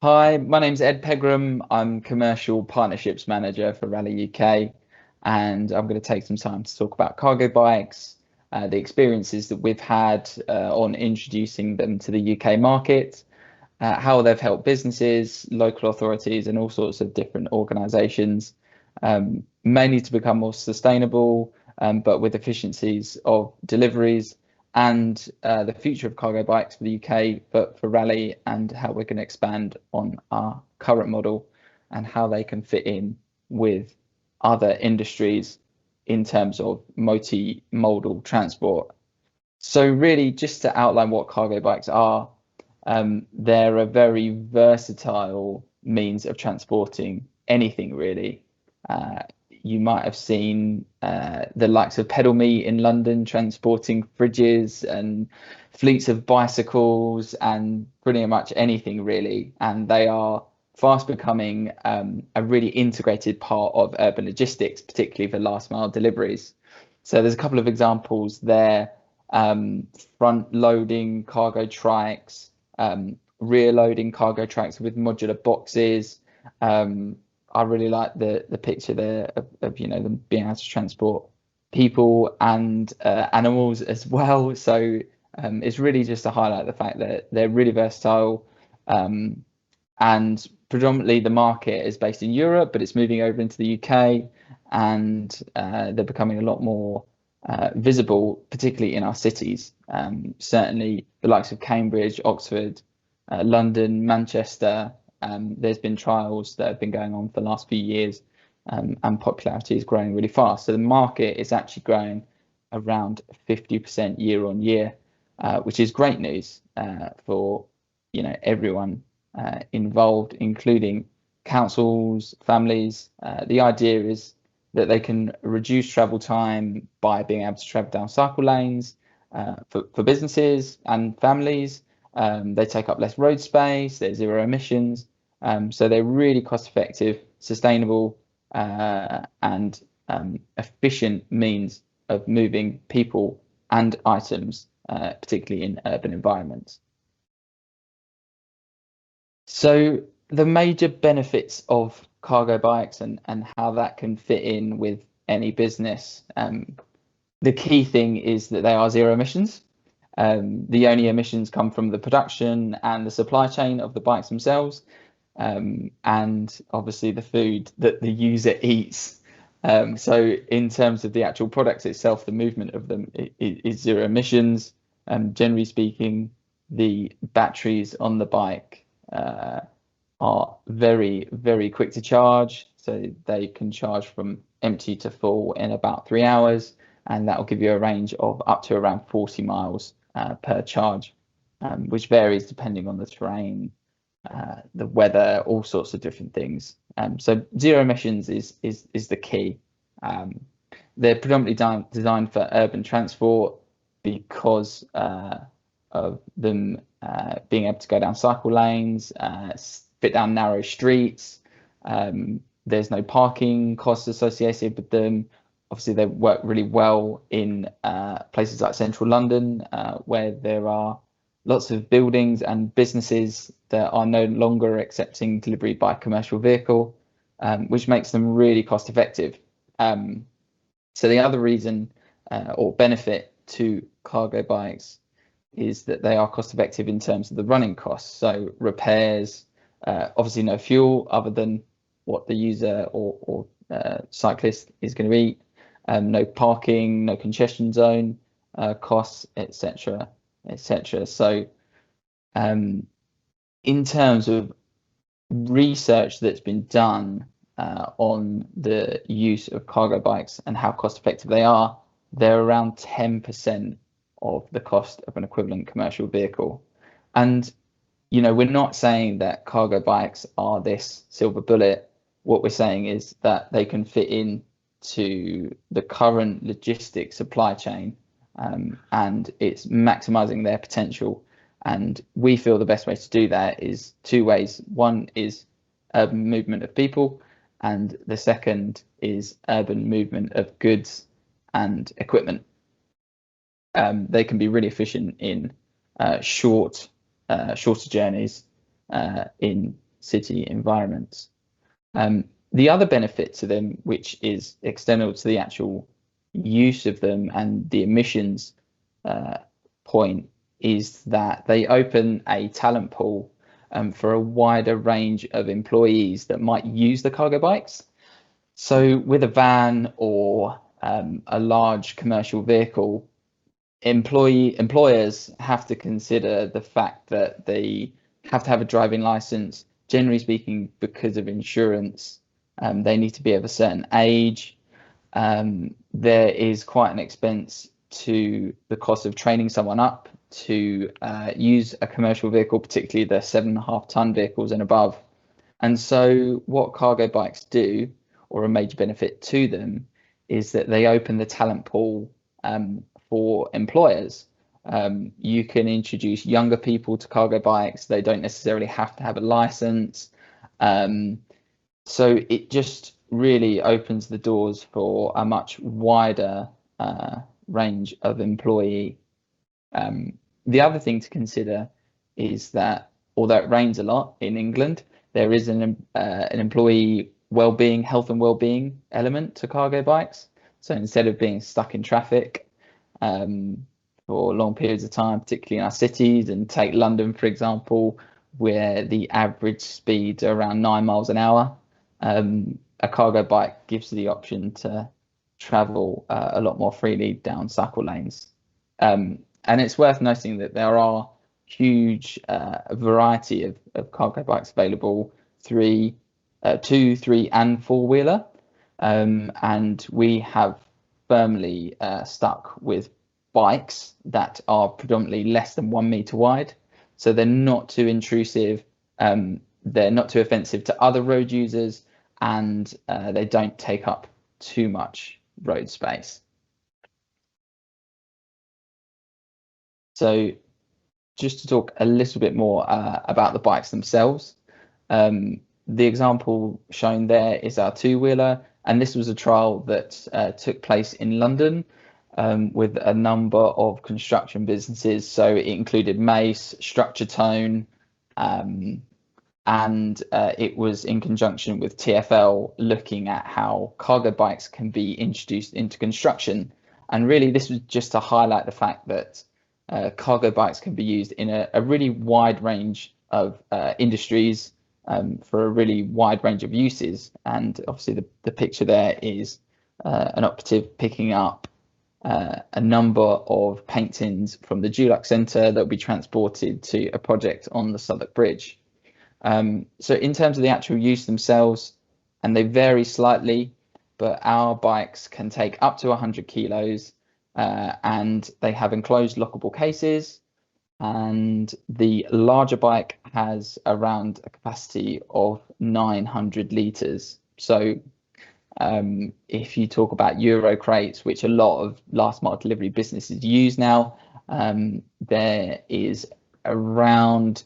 Hi, my name's Ed Pegram. I'm Commercial Partnerships Manager for Raleigh UK, and I'm going to take some time to talk about cargo bikes, the experiences that we've had on introducing them to the UK market, how they've helped businesses, local authorities, and all sorts of different organisations, mainly to become more sustainable, but with efficiencies of deliveries and the future of cargo bikes for the UK, but for Raleigh, and how we're going to expand on our current model and how they can fit in with other industries in terms of multimodal transport. So really, just to outline what cargo bikes are, they're a very versatile means of transporting anything really. Uh, you might have seen the likes of Pedal Me in London transporting fridges and fleets of bicycles and pretty much anything really. And they are fast becoming a really integrated part of urban logistics, particularly for last mile deliveries. So there's a couple of examples there. Front loading cargo trikes, rear loading cargo tracks with modular boxes. I really like the picture there of them being able to transport people and animals as well. So it's really just to highlight the fact that they're really versatile, and predominantly the market is based in Europe, but it's moving over into the UK, and they're becoming a lot more visible, particularly in our cities. Certainly the likes of Cambridge, Oxford, London, Manchester. There's been trials that have been going on for the last few years, and popularity is growing really fast. So the market is actually growing around 50% year on year, which is great news for everyone involved, including councils, families. The idea is that they can reduce travel time by being able to travel down cycle lanes for businesses and families. They take up less road space, they're zero emissions. So they're really cost effective, sustainable, and efficient means of moving people and items, particularly in urban environments. So the major benefits of cargo bikes and how that can fit in with any business. The key thing is that they are zero emissions. The only emissions come from the production and the supply chain of the bikes themselves, and obviously the food that the user eats. So in terms of the actual products itself, the movement of them is zero emissions. Generally speaking, the batteries on the bike are very, very quick to charge. So they can charge from empty to full in about 3 hours, and that will give you a range of up to around 40 miles per charge, which varies depending on the terrain, the weather, all sorts of different things. So zero emissions is the key. They're predominantly designed for urban transport because of them being able to go down cycle lanes, fit down narrow streets. There's no parking costs associated with them. Obviously, they work really well in places like central London, where there are lots of buildings and businesses that are no longer accepting delivery by commercial vehicle, which makes them really cost effective. So the other reason or benefit to cargo bikes is that they are cost effective in terms of the running costs. So repairs, obviously no fuel other than what the user or cyclist is going to eat, no parking, no congestion zone costs, etc., etc. So in terms of research that's been done on the use of cargo bikes and how cost effective they are, they're around 10% of the cost of an equivalent commercial vehicle. And we're not saying that cargo bikes are this silver bullet. What we're saying is that they can fit in to the current logistics supply chain, and it's maximizing their potential. And we feel the best way to do that is two ways. One is urban movement of people, and the second is urban movement of goods and equipment. They can be really efficient in shorter journeys, in city environments. The other benefit to them, which is external to the actual use of them and the emissions point, is that they open a talent pool for a wider range of employees that might use the cargo bikes. So with a van or a large commercial vehicle, employers have to consider the fact that they have to have a driving license. Generally speaking, because of insurance, they need to be of a certain age. There is quite an expense to the cost of training someone up to use a commercial vehicle, particularly the 7.5-ton vehicles and above. And so what cargo bikes do, or a major benefit to them, is that they open the talent pool for employers. You can introduce younger people to cargo bikes. They don't necessarily have to have a license. So it just really opens the doors for a much wider range of employee. The other thing to consider is that although it rains a lot in England, there is an employee well-being, health and well-being element to cargo bikes. So instead of being stuck in traffic for long periods of time, particularly in our cities, and take London, for example, where the average speeds are around 9 miles an hour, a cargo bike gives you the option to travel a lot more freely down cycle lanes. And it's worth noting that there are huge variety of cargo bikes available, 2, 3 and 4-wheeler. And we have firmly stuck with bikes that are predominantly less than 1 meter wide. So they're not too intrusive, they're not too offensive to other road users, and they don't take up too much road space. So just to talk a little bit more about the bikes themselves, the example shown there is our 2-wheeler, and this was a trial that took place in London with a number of construction businesses. So it included Mace, Structure Tone, and it was in conjunction with TfL, looking at how cargo bikes can be introduced into construction. And really, this was just to highlight the fact that cargo bikes can be used in a really wide range of industries for a really wide range of uses. And obviously the picture there is an operative picking up a number of paint tins from the Dulux Centre that will be transported to a project on the Southwark Bridge. So in terms of the actual use themselves, and they vary slightly, but our bikes can take up to 100 kilos, and they have enclosed lockable cases, and the larger bike has around a capacity of 900 litres. So if you talk about Euro crates, which a lot of last mile delivery businesses use now, there is around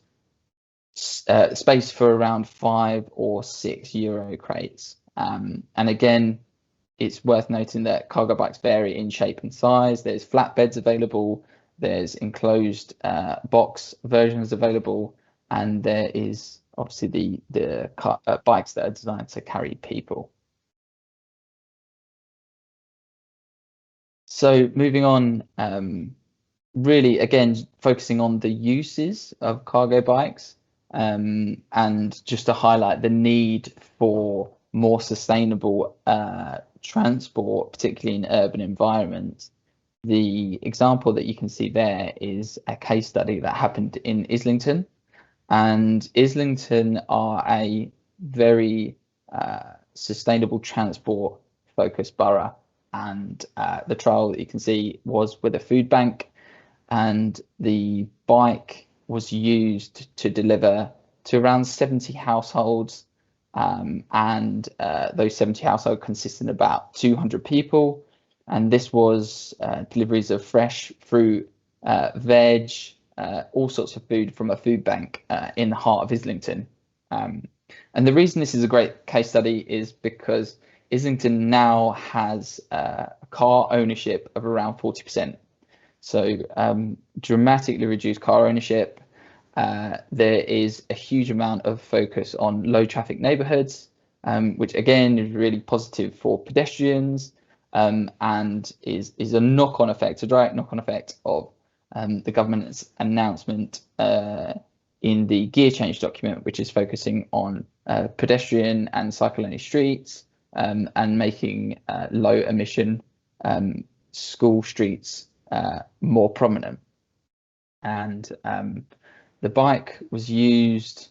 space for around 5 or 6 Euro crates. And again, it's worth noting that cargo bikes vary in shape and size. There's flatbeds available, there's enclosed box versions available, and there is obviously the bikes that are designed to carry people. So moving on, really again focusing on the uses of cargo bikes, and just to highlight the need for more sustainable transport, particularly in urban environments. The example that you can see there is a case study that happened in Islington, and Islington are a very sustainable transport focused borough, and the trial that you can see was with a food bank, and the bike was used to deliver to around 70 households, and those 70 households consisted of about 200 people, and this was deliveries of fresh fruit, veg, all sorts of food from a food bank in the heart of Islington. And the reason this is a great case study is because Islington now has car ownership of around 40%. So dramatically reduced car ownership, there is a huge amount of focus on low traffic neighborhoods, which again is really positive for pedestrians, and is a knock-on effect, a direct knock-on effect of the government's announcement in the gear change document, which is focusing on pedestrian and cycle-only streets, and making low emission school streets more prominent. And the bike was used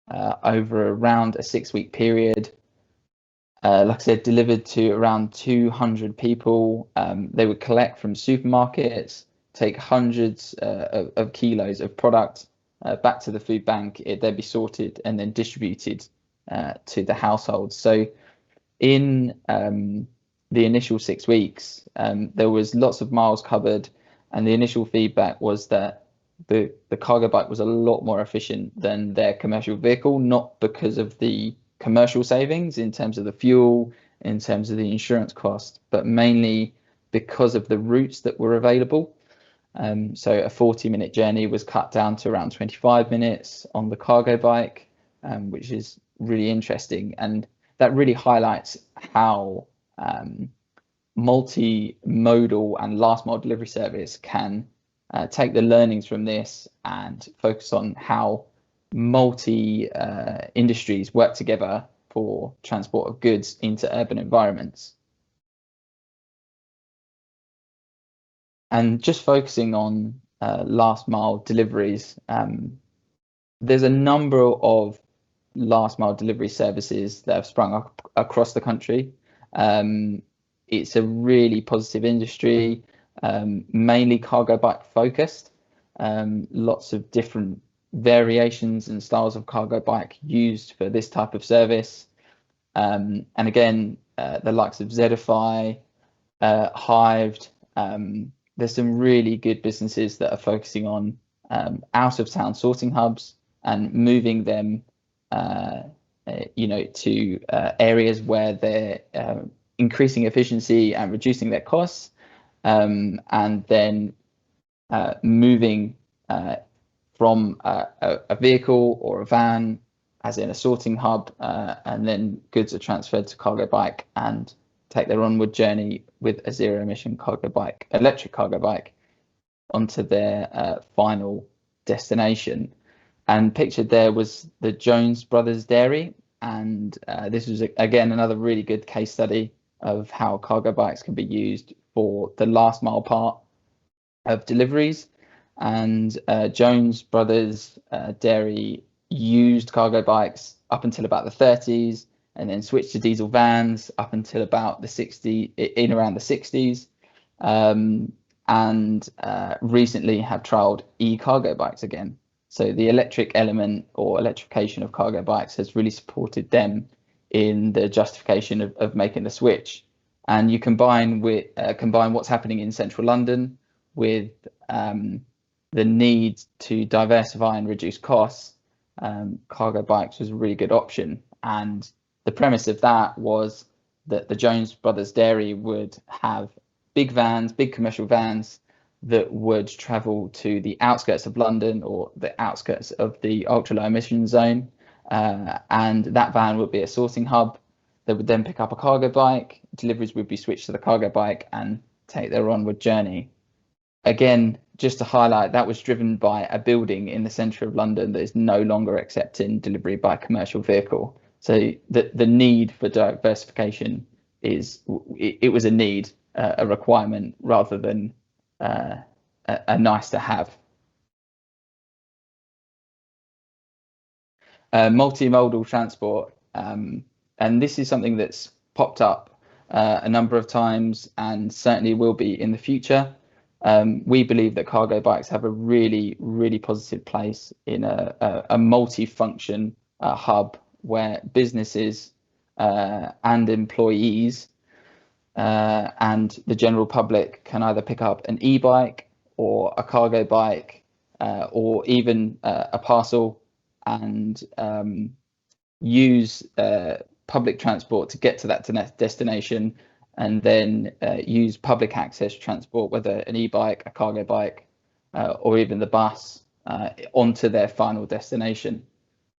over around a 6-week period. Like I said, delivered to around 200 people. They would collect from supermarkets, take hundreds of kilos of product back to the food bank. They'd be sorted and then distributed to the households. So in the initial 6 weeks, there was lots of miles covered, and the initial feedback was that the cargo bike was a lot more efficient than their commercial vehicle, not because of the commercial savings in terms of the fuel, in terms of the insurance cost, but mainly because of the routes that were available. So a 40-minute journey was cut down to around 25 minutes on the cargo bike, which is really interesting. And that really highlights how multimodal and last mile delivery service can take the learnings from this and focus on how multi industries work together for transport of goods into urban environments. And just focusing on last mile deliveries, there's a number of last mile delivery services that have sprung up across the country. It's a really positive industry, mainly cargo bike focused. Lots of different variations and styles of cargo bike used for this type of service. And again, the likes of Zedify, Hived, there's some really good businesses that are focusing on out of town sorting hubs and moving them to areas where they're increasing efficiency and reducing their costs, and then moving from a vehicle or a van, as in a sorting hub, and then goods are transferred to cargo bike and take their onward journey with a zero emission cargo bike, electric cargo bike, onto their final destination. And pictured there was the Jones Brothers Dairy, and this was again another really good case study of how cargo bikes can be used for the last mile part of deliveries. And Jones Brothers Dairy used cargo bikes up until about the 30s, and then switched to diesel vans up until about the 60s, around the 60s, and recently have trialed e-cargo bikes again. So the electric element or electrification of cargo bikes has really supported them in the justification of making the switch. And you combine what's happening in central London with the need to diversify and reduce costs. Cargo bikes was a really good option. And the premise of that was that the Jones Brothers Dairy would have big vans, big commercial vans, that would travel to the outskirts of London or the outskirts of the ultra low emission zone, and that van would be a sorting hub. They would then pick up a cargo bike, deliveries would be switched to the cargo bike and take their onward journey. Again, just to highlight, that was driven by a building in the centre of London that is no longer accepting delivery by commercial vehicle. So the need for diversification it was a need, a requirement, rather than a nice to have. Multimodal transport, and this is something that's popped up a number of times and certainly will be in the future. We believe that cargo bikes have a really, really positive place in a multi-function hub where businesses and employees and the general public can either pick up an e-bike or a cargo bike or even a parcel and use public transport to get to that destination, and then use public access transport, whether an e-bike, a cargo bike, or even the bus, onto their final destination.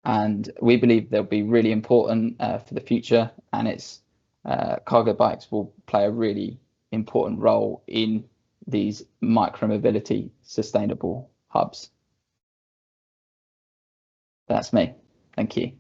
And we believe they'll be really important for the future, and it's cargo bikes will play a really important role in these micromobility sustainable hubs. That's me. Thank you.